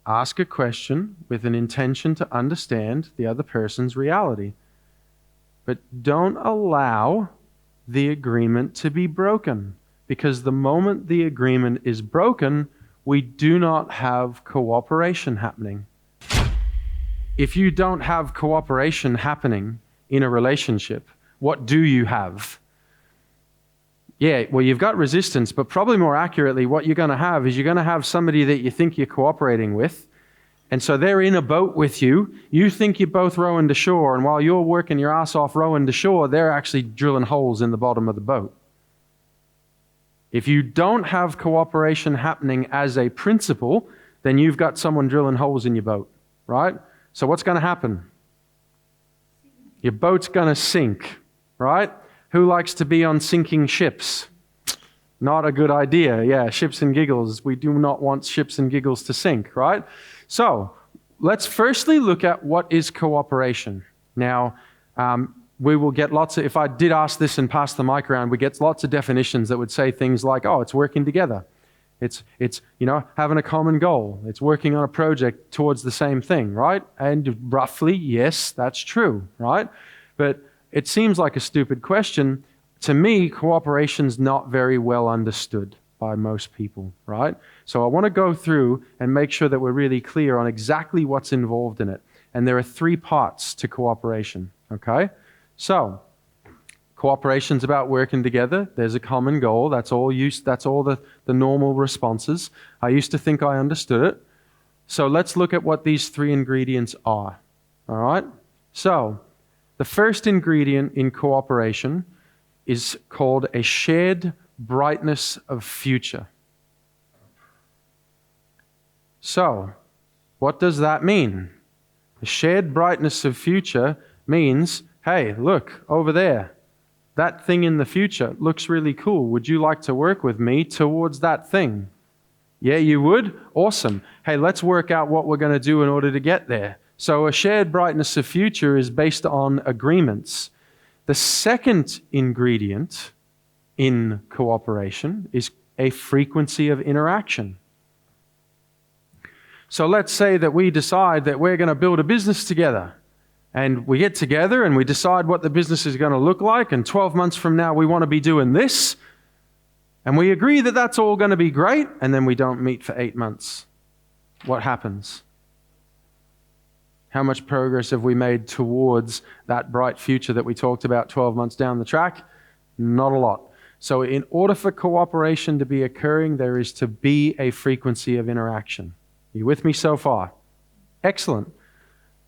ask a question with an intention to understand the other person's reality. But don't allow the agreement to be broken, because the moment the agreement is broken, we do not have cooperation happening. If you don't have cooperation happening in a relationship, what do you have? Yeah, well, you've got resistance, but probably more accurately, what you're going to have is you're going to have somebody that you think you're cooperating with, and so they're in a boat with you. You think you're both rowing to shore, and while you're working your ass off rowing to shore, they're actually drilling holes in the bottom of the boat. If you don't have cooperation happening as a principle, then you've got someone drilling holes in your boat, right? So what's going to happen? Your boat's going to sink, right? Who likes to be on sinking ships? Not a good idea. Yeah, ships and giggles. We do not want ships and giggles to sink, right? So let's firstly look at what is cooperation. Now, we will get lots of, if I did ask this and pass the mic around, we get lots of definitions that would say things like, oh, it's working together. It's having a common goal. It's working on a project towards the same thing, right? And roughly, yes, that's true, right? But it seems like a stupid question. To me, cooperation's not very well understood by most people, right? So I want to go through and make sure that we're really clear on exactly what's involved in it. And there are 3 parts to cooperation, okay? So, cooperation's about working together. There's a common goal. That's all the normal responses. I used to think I understood it. So let's look at what these 3 ingredients are, all right? So, the first ingredient in cooperation is called a shared brightness of future. So, what does that mean? A shared brightness of future means, hey, look, over there. That thing in the future looks really cool. Would you like to work with me towards that thing? Yeah, you would? Awesome. Hey, let's work out what we're going to do in order to get there. So a shared brightness of future is based on agreements. The second ingredient in cooperation is a frequency of interaction. So let's say that we decide that we're going to build a business together. And we get together and we decide what the business is going to look like. And 12 months from now, we want to be doing this. And we agree that that's all going to be great. And then we don't meet for 8 months. What happens? How much progress have we made towards that bright future that we talked about 12 months down the track? Not a lot. So in order for cooperation to be occurring, there is to be a frequency of interaction. Are you with me so far? Excellent.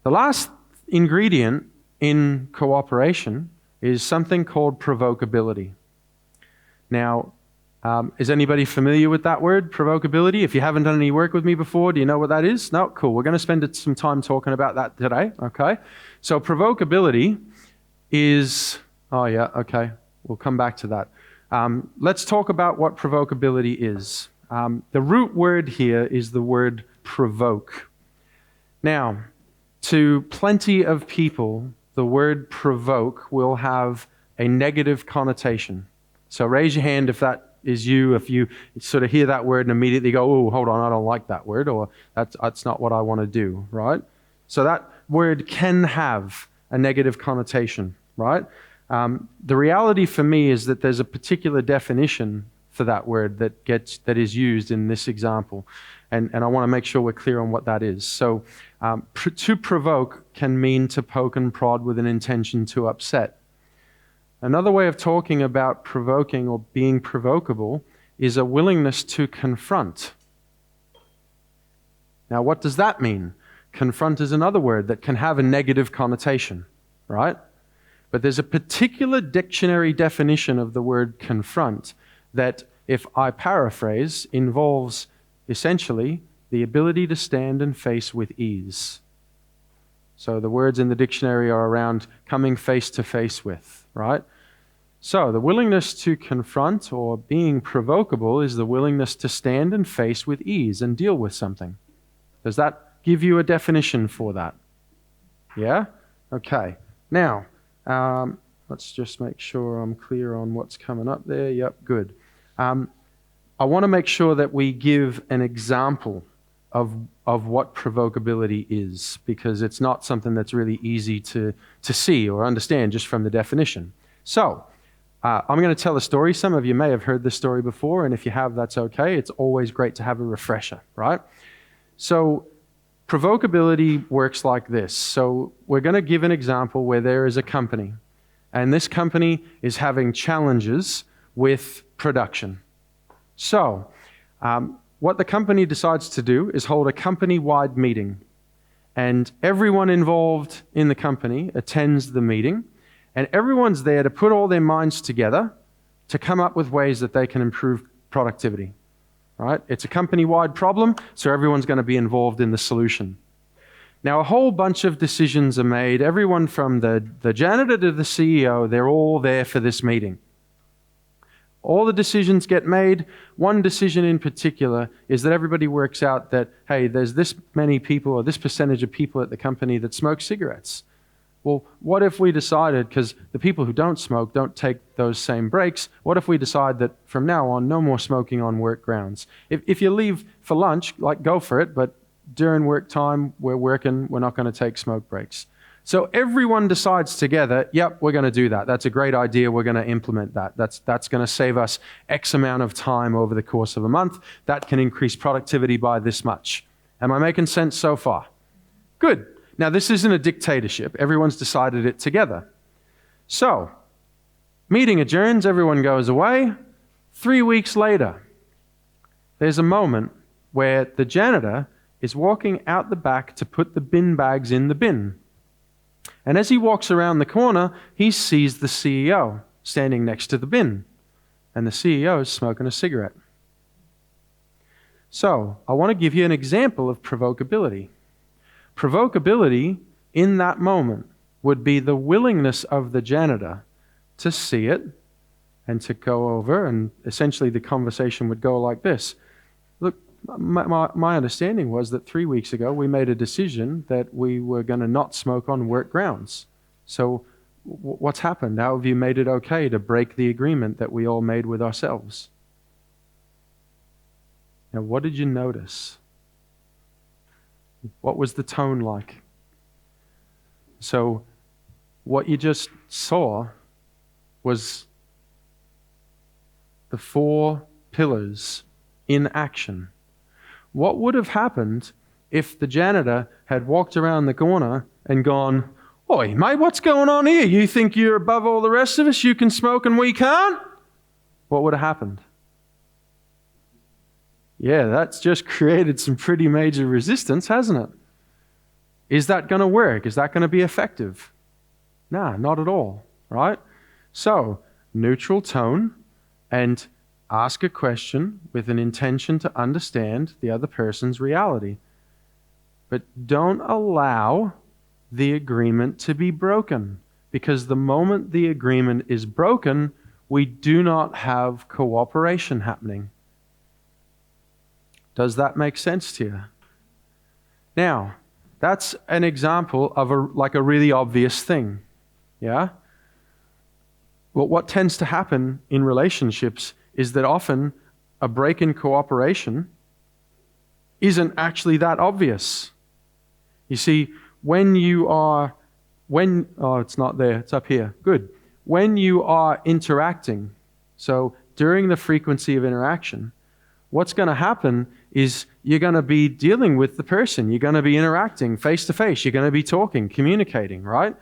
The last ingredient in cooperation is something called provocability. Now, is anybody familiar with that word, provocability? If you haven't done any work with me before, do you know what that is? No? Cool. We're going to spend some time talking about that today, okay? So provocability is, we'll come back to that. Let's talk about what provocability is. The root word here is the word provoke. Now, to plenty of people, the word provoke will have a negative connotation. So raise your hand if that is you, if you sort of hear that word and immediately go, oh, hold on, I don't like that word, or that's not what I want to do, right? So that word can have a negative connotation, right? The reality for me is that there's a particular definition for that word that is used in this example. And I want to make sure we're clear on what that is. So to provoke can mean to poke and prod with an intention to upset. Another way of talking about provoking or being provocable is a willingness to confront. Now, what does that mean? Confront is another word that can have a negative connotation, right? But there's a particular dictionary definition of the word confront that, if I paraphrase, involves essentially the ability to stand and face with ease. So the words in the dictionary are around coming face to face with, right? So the willingness to confront or being provocable is the willingness to stand and face with ease and deal with something. Does that give you a definition for that? Yeah? Okay. Now, let's just make sure I'm clear on what's coming up there. Yep, good. I want to make sure that we give an example of what provocability is, because it's not something that's really easy to see or understand just from the definition. So I'm going to tell a story. Some of you may have heard this story before, and if you have, that's okay. It's always great to have a refresher, right? So provocability works like this. So we're going to give an example where there is a company, and this company is having challenges with production. So what the company decides to do is hold a company-wide meeting, and everyone involved in the company attends the meeting, and everyone's there to put all their minds together to come up with ways that they can improve productivity, right? It's a company-wide problem, so everyone's going to be involved in the solution. Now, a whole bunch of decisions are made. Everyone from the janitor to the CEO, they're all there for this meeting. All the decisions get made. One decision in particular is that everybody works out that, hey, there's this many people or this percentage of people at the company that smoke cigarettes. Well, what if we decided, because the people who don't smoke don't take those same breaks, what if we decide that from now on, no more smoking on work grounds? If you leave for lunch, like, go for it, but during work time, we're working, we're not going to take smoke breaks. So everyone decides together, yep, we're going to do that. That's a great idea. We're going to implement that. That's going to save us X amount of time over the course of a month. That can increase productivity by this much. Am I making sense so far? Good. Now, this isn't a dictatorship. Everyone's decided it together. So, meeting adjourns, everyone goes away. 3 weeks later, there's a moment where the janitor is walking out the back to put the bin bags in the bin. And as he walks around the corner, he sees the CEO standing next to the bin. And the CEO is smoking a cigarette. So, I want to give you an example of provocability. Provocability in that moment would be the willingness of the janitor to see it and to go over, and essentially the conversation would go like this. Look, my understanding was that 3 weeks ago we made a decision that we were going to not smoke on work grounds. So what's happened? How have you made it okay to break the agreement that we all made with ourselves? Now, what did you notice? What was the tone like? So what you just saw was the 4 pillars in action. What would have happened if the janitor had walked around the corner and gone, "Oi, mate, what's going on here? You think you're above all the rest of us? You can smoke and we can't?" What would have happened? Yeah, that's just created some pretty major resistance, hasn't it? Is that going to work? Is that going to be effective? Nah, not at all, right? So, neutral tone and ask a question with an intention to understand the other person's reality. But don't allow the agreement to be broken, because the moment the agreement is broken, we do not have cooperation happening. Does that make sense to you? Now, that's an example of a really obvious thing, yeah? But what tends to happen in relationships is that often a break in cooperation isn't actually that obvious. You see, oh, it's not there, it's up here. Good. When you are interacting, so during the frequency of interaction, what's going to happen is you're going to be dealing with the person. You're going to be interacting face to face. You're going to be talking, communicating, right?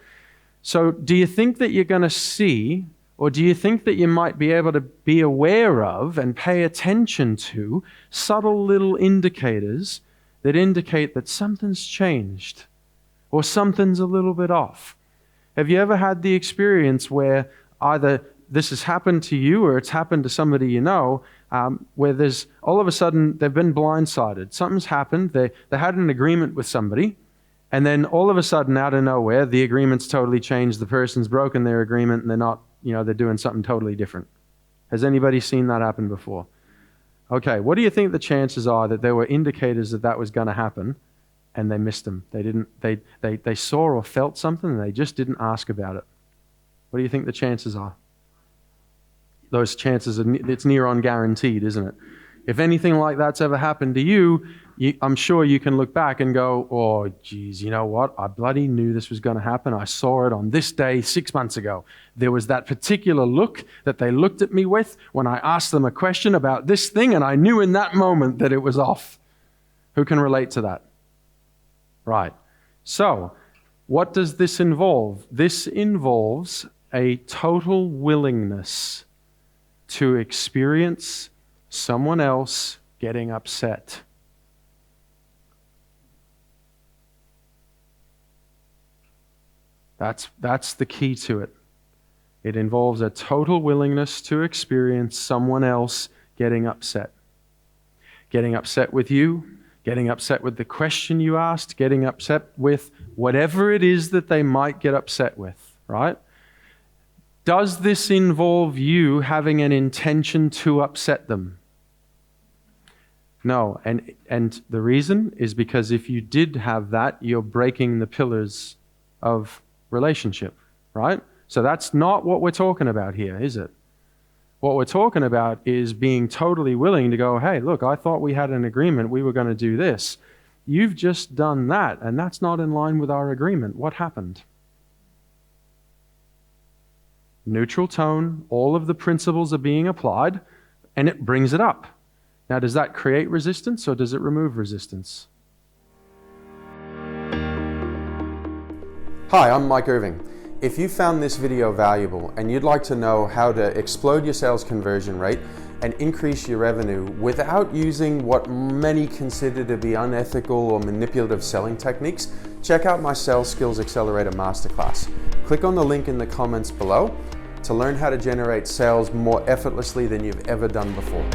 So do you think that you're going to see, or do you think that you might be able to be aware of and pay attention to subtle little indicators that indicate that something's changed or something's a little bit off? Have you ever had the experience where either this has happened to you or it's happened to somebody you know, where there's all of a sudden they've been blindsided. Something's happened. They had an agreement with somebody, and then all of a sudden, out of nowhere, the agreement's totally changed. The person's broken their agreement, and they're not, they're doing something totally different. Has anybody seen that happen before? Okay, what do you think the chances are that there were indicators that that was going to happen, and they missed them? They didn't. They saw or felt something, and they just didn't ask about it. What do you think the chances are? Those chances it's near on guaranteed, isn't it? If anything like that's ever happened to you, I'm sure you can look back and go, oh, geez, you know what? I bloody knew this was going to happen. I saw it on this day 6 months ago. There was that particular look that they looked at me with when I asked them a question about this thing, and I knew in that moment that it was off. Who can relate to that? Right. So, what does this involve? This involves a total willingness to experience someone else getting upset. That's the key to it. It involves a total willingness to experience someone else getting upset. Getting upset with you, getting upset with the question you asked, getting upset with whatever it is that they might get upset with, right? Does this involve you having an intention to upset them? No, and the reason is because if you did have that, you're breaking the pillars of relationship, right? So that's not what we're talking about here, is it? What we're talking about is being totally willing to go, hey, look, I thought we had an agreement, we were going to do this. You've just done that, and that's not in line with our agreement. What happened? Neutral tone, all of the principles are being applied, and it brings it up. Now, does that create resistance or does it remove resistance? Hi, I'm Mike Irving. If you found this video valuable and you'd like to know how to explode your sales conversion rate and increase your revenue without using what many consider to be unethical or manipulative selling techniques, check out my Sales Skills Accelerator Masterclass. Click on the link in the comments below to learn how to generate sales more effortlessly than you've ever done before.